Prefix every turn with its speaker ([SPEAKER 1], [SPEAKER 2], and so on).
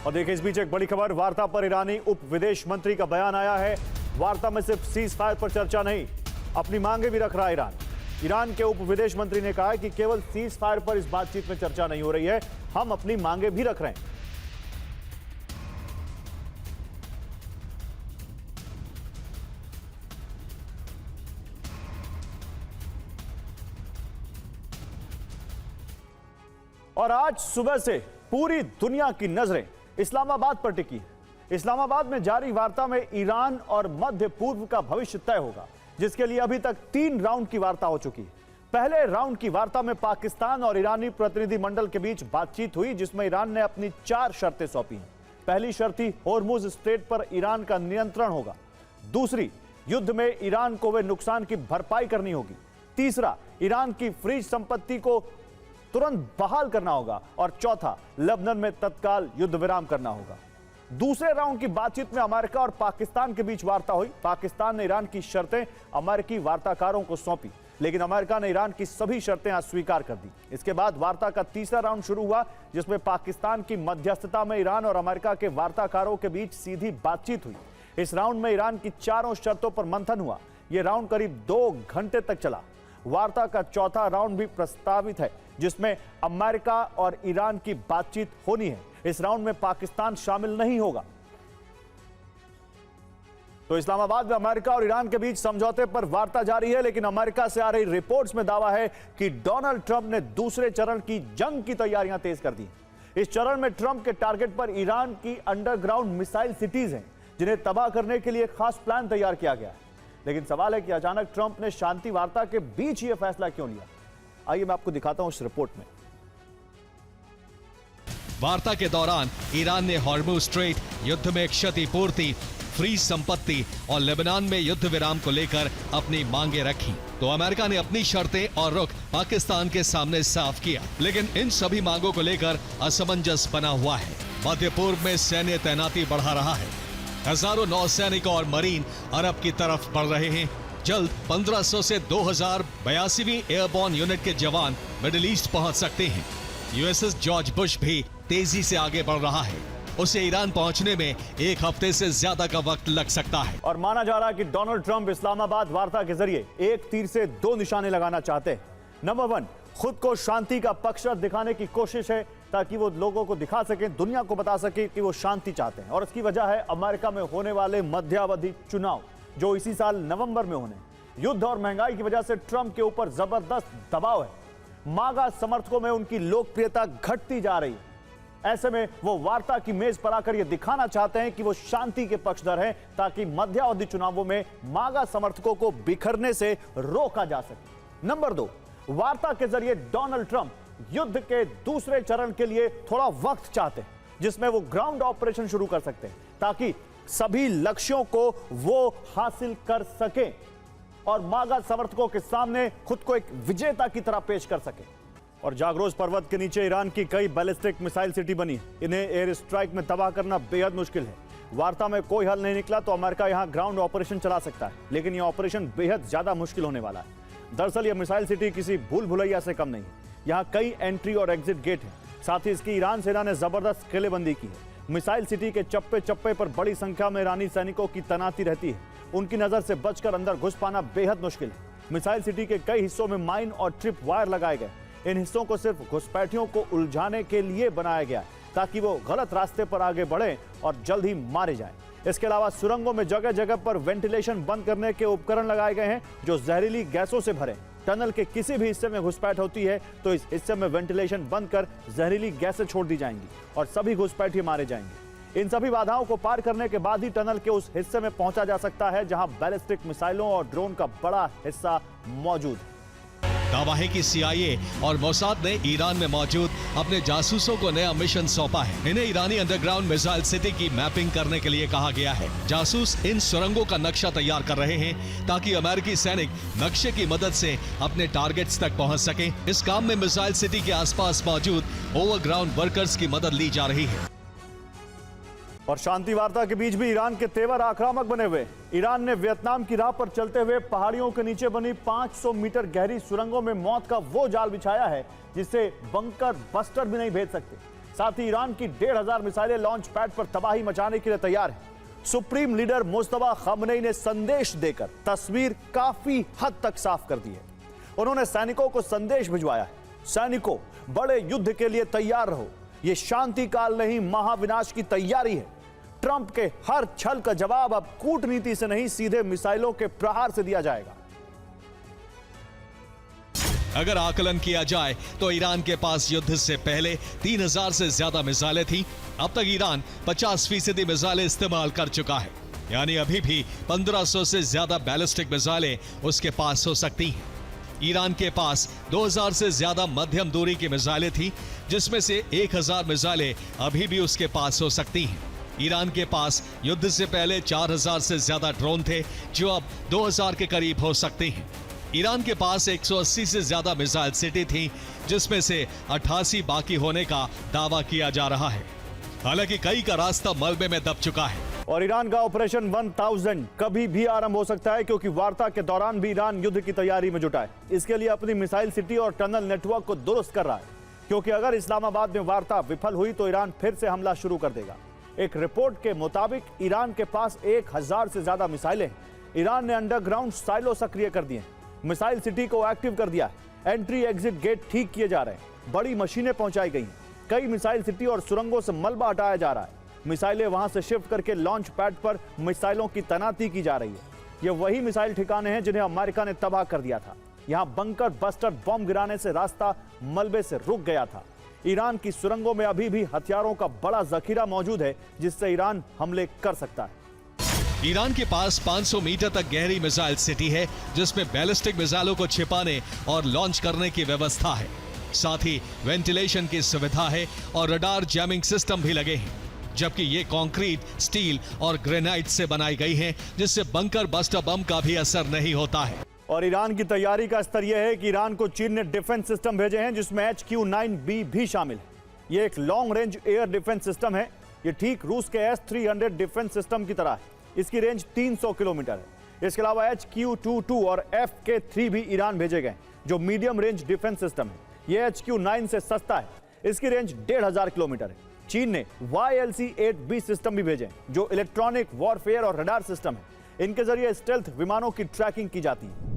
[SPEAKER 1] और देखिए इस बीच एक बड़ी खबर, वार्ता पर ईरानी उप विदेश मंत्री का बयान आया है। वार्ता में सिर्फ सीज फायर पर चर्चा नहीं, अपनी मांगे भी रख रहा है ईरान। ईरान के उप विदेश मंत्री ने कहा है कि केवल सीज फायर पर इस बातचीत में चर्चा नहीं हो रही है, हम अपनी मांगे भी रख रहे हैं। और आज सुबह से पूरी दुनिया की नजरें इस्लामाबाद पर टिकी है। इस्लामाबाद में जारी वार्ता में ईरान और मध्य पूर्व का भविष्य तय होगा, जिसके लिए अभी तक 3 राउंड की वार्ता हो चुकी है। पहले राउंड की वार्ता में पाकिस्तान और ईरानी प्रतिनिधिमंडल के बीच बातचीत हुई, जिसमें ईरान ने अपनी 4 शर्तें सौंपी हैं। पहली शर्त थी होर्मुज स्ट्रेट पर ईरान का नियंत्रण होगा। दूसरी, युद्ध में ईरान को वे नुकसान की भरपाई करनी होगी। तीसरा, ईरान की फ्रीज संपत्ति को तुरंत बहाल करना होगा। और चौथा, लेबनान में तत्काल युद्ध विराम करना होगा। दूसरे राउंड की बातचीत में अमेरिका और पाकिस्तान के बीच वार्ता हुई। पाकिस्तान ने ईरान की शर्तें अमेरिकी वार्ताकारों को सौंपी, लेकिन अमेरिका ने ईरान की सभी शर्तें अस्वीकार कर दी। इसके बाद वार्ता का तीसरा राउंड शुरू हुआ, जिसमें पाकिस्तान की मध्यस्थता में ईरान और अमेरिका के वार्ताकारों के बीच सीधी बातचीत हुई। इस राउंड में ईरान की 4 शर्तों पर मंथन हुआ। यह राउंड करीब 2 घंटे तक चला। वार्ता का चौथा राउंड भी प्रस्तावित है, जिसमें अमेरिका और ईरान की बातचीत होनी है। इस राउंड में पाकिस्तान शामिल नहीं होगा। तो इस्लामाबाद में अमेरिका और ईरान के बीच समझौते पर वार्ता जारी है, लेकिन अमेरिका से आ रही रिपोर्ट्स में दावा है कि डोनाल्ड ट्रंप ने दूसरे चरण की जंग की तैयारियां तेज कर दी। इस चरण में ट्रंप के टारगेट पर ईरान की अंडरग्राउंड मिसाइल सिटीज हैं, जिन्हें तबाह करने के लिए खास प्लान तैयार किया गया है। लेकिन सवाल है कि अचानक ट्रंप ने शांति वार्ता के बीच यह फैसला क्यों लिया। आइए मैं आपको दिखाता हूं इस रिपोर्ट में।
[SPEAKER 2] वार्ता के दौरान ईरान ने हॉर्मुज स्ट्रेट, युद्ध में क्षतिपूर्ति, फ्रीज संपत्ति और लेबनान में युद्ध विराम को लेकर अपनी मांगे रखी, तो अमेरिका ने अपनी शर्तें और रुख पाकिस्तान के सामने साफ किया। लेकिन इन सभी मांगों को लेकर असमंजस बना हुआ है। मध्य पूर्व में सैन्य तैनाती बढ़ा रहा है। हजारों नौसैनिक और मरीन अरब की तरफ बढ़ रहे हैं। जल्द 1500 से 2000 82वीं एयरबॉर्न यूनिट के जवान मिडिल ईस्ट पहुंच सकते हैं। यूएसएस जॉर्ज बुश भी तेजी से आगे बढ़ रहा है। उसे ईरान पहुंचने में 1 हफ्ते से ज्यादा का वक्त लग सकता है।
[SPEAKER 1] और माना जा रहा है कि डोनाल्ड ट्रंप इस्लामाबाद वार्ता के जरिए एक तीर से 2 निशाने लगाना चाहते हैं। नंबर 1, खुद को शांति का पक्षधर दिखाने की कोशिश है, ताकि वो लोगों को दिखा सकें, दुनिया को बता सके कि वो शांति चाहते हैं। और इसकी वजह है अमेरिका में होने वाले मध्यावधि चुनाव, जो इसी साल नवंबर में होने। युद्ध और महंगाई की वजह से ट्रंप के ऊपर जबरदस्त दबाव है। मागा समर्थकों में उनकी लोकप्रियता घटती जा रही है। ऐसे में वो वार्ता की मेज पर आकर यह दिखाना चाहते हैं कि वो शांति के पक्षधर हैं, ताकि मध्यावधि चुनावों में मागा समर्थकों को बिखरने से रोका जा सके। नंबर 2, वार्ता के जरिए डोनाल्ड ट्रंप युद्ध के दूसरे चरण के लिए थोड़ा वक्त चाहते हैं, जिसमें वो ग्राउंड ऑपरेशन शुरू कर सकते हैं, ताकि सभी लक्ष्यों को वो हासिल कर सके और मागा समर्थकों के सामने खुद को एक विजेता की तरह पेश कर सके। और जागरोस पर्वत के नीचे ईरान की कई बैलिस्टिक मिसाइल सिटी बनी है। इन्हें एयर स्ट्राइक में तबाह करना बेहद मुश्किल है। वार्ता में कोई हल नहीं निकला तो अमेरिका यहां ग्राउंड ऑपरेशन चला सकता है, लेकिन यह ऑपरेशन बेहद ज्यादा मुश्किल होने वाला है। दरअसल यह मिसाइल सिटी किसी भूल भुलैया से कम नहीं है। यहाँ कई एंट्री और एग्जिट गेट हैं। साथ ही इसकी ईरान सेना ने जबरदस्त किलेबंदी की है। मिसाइल सिटी के चप्पे चप्पे पर बड़ी संख्या में ईरानी सैनिकों की तैनाती रहती है। उनकी नजर से बचकर अंदर घुस पाना बेहद मुश्किल है। मिसाइल सिटी के कई हिस्सों में माइन और ट्रिप वायर लगाए गए। इन हिस्सों को सिर्फ घुसपैठियों को उलझाने के लिए बनाया गया, ताकि वो गलत रास्ते पर आगे बढ़े और जल्द ही मारे जाएं। इसके अलावा सुरंगों में जगह जगह पर वेंटिलेशन बंद करने के उपकरण लगाए गए हैं, जो जहरीली गैसों से भरे। टनल के किसी भी हिस्से में घुसपैठ होती है तो इस हिस्से में वेंटिलेशन बंद कर जहरीली गैसें छोड़ दी जाएंगी और सभी घुसपैठिए मारे जाएंगे। इन सभी बाधाओं को पार करने के बाद ही टनल के उस हिस्से में पहुंचा जा सकता है जहां बैलिस्टिक मिसाइलों और ड्रोन का बड़ा हिस्सा मौजूद है।
[SPEAKER 2] दावा है कि सीआईए और मोसाद ने ईरान में मौजूद अपने जासूसों को नया मिशन सौंपा है। इन्हें ईरानी अंडरग्राउंड मिसाइल सिटी की मैपिंग करने के लिए कहा गया है। जासूस इन सुरंगों का नक्शा तैयार कर रहे हैं, ताकि अमेरिकी सैनिक नक्शे की मदद से अपने टारगेट्स तक पहुंच सकें। इस काम में मिसाइल सिटी के आसपास मौजूद ओवरग्राउंड वर्कर्स की मदद ली जा रही है।
[SPEAKER 1] और शांति वार्ता के बीच भी ईरान के तेवर आक्रामक बने हुए। ईरान ने वियतनाम की राह पर चलते हुए पहाड़ियों के नीचे बनी 500 मीटर गहरी सुरंगों में मौत का वो जाल बिछाया है, जिसे बंकर बस्टर भी नहीं भेज सकते। साथ ही ईरान की 1,500 मिसाइलें लॉन्च पैड पर तबाही मचाने के लिए तैयार है। सुप्रीम लीडर मुस्तफा खamenei ने संदेश देकर तस्वीर काफी हद तक साफ कर दी है। उन्होंने सैनिकों को संदेश भिजवाया है, सैनिकों बड़े युद्ध के लिए तैयार रहो, यह शांति काल नहीं महाविनाश की तैयारी है। ट्रंप के हर छल का जवाब अब कूटनीति से नहीं सीधे मिसाइलों के प्रहार से दिया जाएगा।
[SPEAKER 2] अगर आकलन किया जाए तो ईरान के पास युद्ध से पहले 3,000 से ज्यादा मिसाइलें थी। अब तक ईरान 50% मिसाइलें इस्तेमाल कर चुका है, यानी अभी भी 1,500 से ज्यादा बैलिस्टिक मिसाइलें उसके पास हो सकती हैं। ईरान के पास 2,000 से ज्यादा मध्यम दूरी की मिसाइलें थी, जिसमें से 1,000 मिसाइलें अभी भी उसके पास हो सकती हैं। ईरान के पास युद्ध से पहले 4,000 से ज्यादा ड्रोन थे, जो अब 2,000 के करीब हो सकते हैं। ईरान के पास 180 से ज्यादा मिसाइल सिटी थी, जिसमें से 88 बाकी होने का दावा किया जा रहा है। हालांकि कई का रास्ता मलबे में दब चुका है।
[SPEAKER 1] और ईरान का ऑपरेशन 1000 कभी भी आरंभ हो सकता है, क्योंकि वार्ता के दौरान भी ईरान युद्ध की तैयारी में जुटा है। इसके लिए अपनी मिसाइल सिटी और टनल नेटवर्क को दुरुस्त कर रहा है, क्योंकि अगर इस्लामाबाद में वार्ता विफल हुई तो ईरान फिर से हमला शुरू कर देगा। एक रिपोर्ट के मुताबिक ईरान के पास 1,000 से ज्यादा मिसाइलें हैं। ईरान ने अंडरग्राउंड साइलो सक्रिय कर दिए, मिसाइल सिटी को एक्टिव कर दिया है, एंट्री एग्जिट गेट ठीक किए जा रहे हैं, बड़ी मशीनें पहुंचाई गई हैं, कई मिसाइल सिटी और सुरंगों से मलबा हटाया जा रहा है, मिसाइलें वहां से शिफ्ट करके लॉन्च पैड पर मिसाइलों की तैनाती की जा रही है। ये वही मिसाइल ठिकाने हैं जिन्हें अमेरिका ने तबाह कर दिया था। यहां बंकर बस्टर बम गिराने से रास्ता मलबे से रुक गया था। ईरान की सुरंगों में अभी भी हथियारों का बड़ा जखीरा मौजूद है, जिससे ईरान हमले कर सकता है।
[SPEAKER 2] ईरान के पास 500 मीटर तक गहरी मिसाइल सिटी है, जिसमें बैलिस्टिक मिसाइलों को छिपाने और लॉन्च करने की व्यवस्था है। साथ ही वेंटिलेशन की सुविधा है और रडार जैमिंग सिस्टम भी लगे हैं, जबकि ये कंक्रीट, स्टील और ग्रेनाइट से बनाई गई हैं, जिससे बंकर बस्टर बम का भी असर नहीं होता है।
[SPEAKER 1] और ईरान की तैयारी का स्तर यह है कि ईरान को चीन ने डिफेंस सिस्टम भेजे हैं, जिसमें HQ-9B भी शामिल है। यह एक long range air defence system है। यह ठीक रूस के S-300 डिफेंस सिस्टम की तरह है। इसकी रेंज 300 किलोमीटर है। इसके अलावा HQ-22 और FK-3 भी ईरान भेजे गए, जो मीडियम रेंज डिफेंस सिस्टम है। यह HQ-9 से सस्ता है। इसकी रेंज 1,500 किलोमीटर है। चीन ने YLC-8B सिस्टम भी भेजे, जो इलेक्ट्रॉनिक वॉरफेयर और रडार सिस्टम है। इनके जरिए स्टेल्थ विमानों की ट्रैकिंग की जाती है।